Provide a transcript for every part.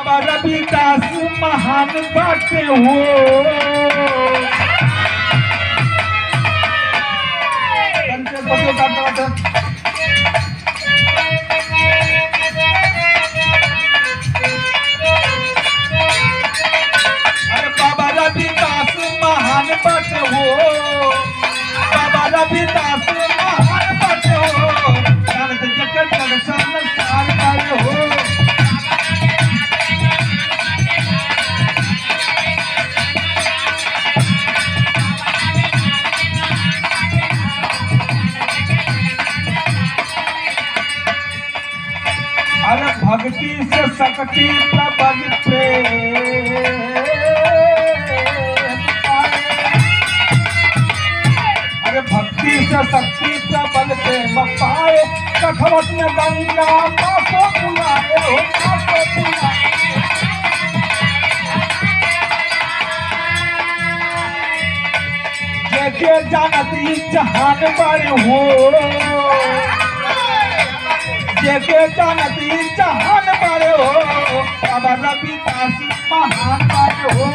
बाबा रविदास महान बाटे हो। अरे बाबा रविदास महान बाटे हो, बाबा रविदास महान बाटे हो, जानत जगत जग संसार बाटे हो। अरे भक्ति से शक्ति प्रबल प्रेम, अरे भक्ति से शक्ति प्रबल प्रेम पाए, कठवट में गंगा पासो बुलाए हो, पासो बुलाए। देखे जानत ई जहान बारे हो, देखे जानत ई जहान बारे हो, बाबा रविदास महान बारे हो।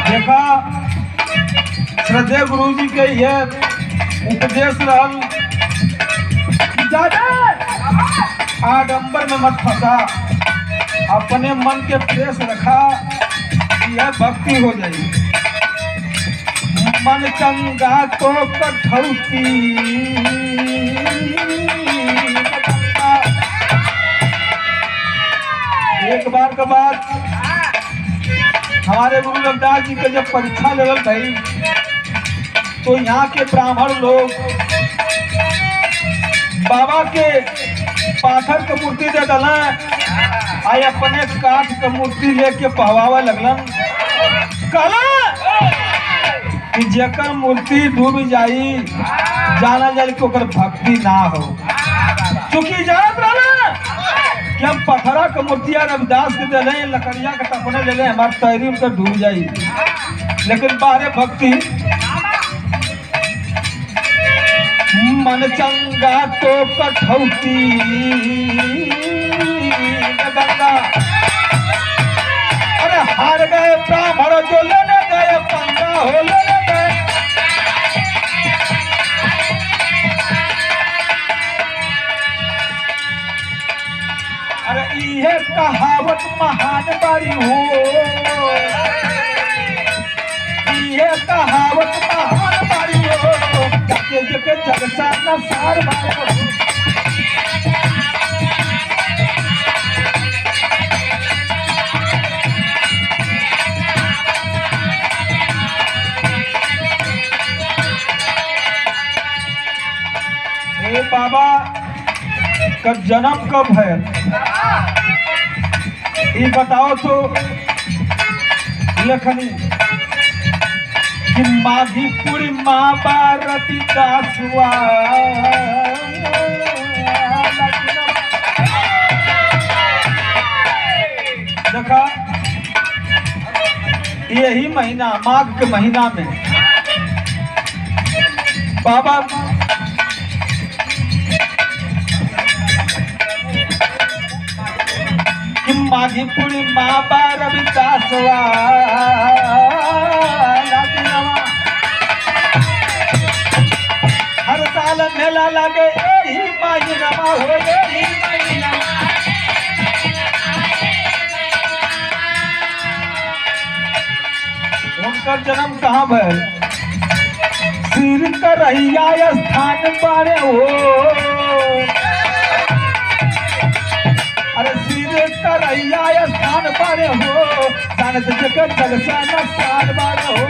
देखा श्रद्धेय गुरु जी के ये उपदेश रहल, आडंबर में मत फंसा, अपने मन के फ्रेश रखा, यह भक्ति हो जाएगी। मन चंगा तो कठौती, एक बार के बाद हमारे गुरु रविदास जी के जब परीक्षा लेवल भाई, तो यहाँ के ब्राह्मण लोग बाबा के पाथर के मूर्ति दे दल, आई अपने काठ के मूर्ति लेके पहवावे लगलन। कहला कि जेकर मूर्ति डूब जाई, जाना जाए कि ओकर भक्ति ना हो। चूंकि जानत रहना कि हम पथरा के मूर्तिया रविदास के दे रहे, लकड़िया के तपने ले ले, हमारे तैरी उनकर डूब जाई, लेकिन बाहरे भक्ति। मन चंगा तो कठौती गंगा, अरे हार गए ब्राह्मण जो लेने गए पंगा हो, लेने गए। अरे ये कहावत महान बारी हो, ये कहावत महान बारी हो, जग जग सार बारे हो। ए बाबा का जन्म कब है, ये बताओ तो लेखनी। कि माघी पूर्णिमा रविदास देखा, यही महीना माघ के महीना में बाबा कि माघी पूर्णिमा रविदास हर साल मेला लगे, यही महीना हो, यही महीना। उनका जन्म कहाँ भैल, सिर करैया स्थान बारे हो। अरे सिर करैया स्थान बारे हो, जानत जगत जग संसार बारे हो।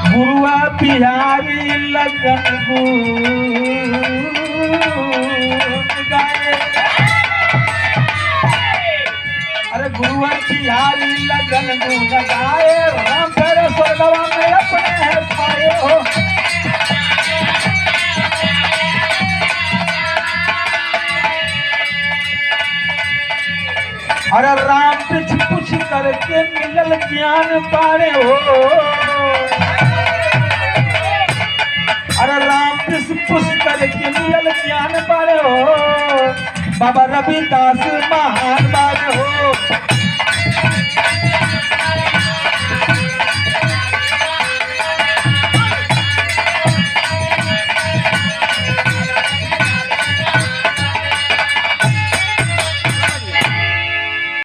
गुरुआ बिहारी लगन गाए, अरे गुरुआ बिहारी लगन गाए, अरे राम पृछ पूछ करके मिलल ज्ञान पारे हो। अरे राम पृछ पूछ करके मिलल ज्ञान पारे हो। बाबा रविदास महान बाबा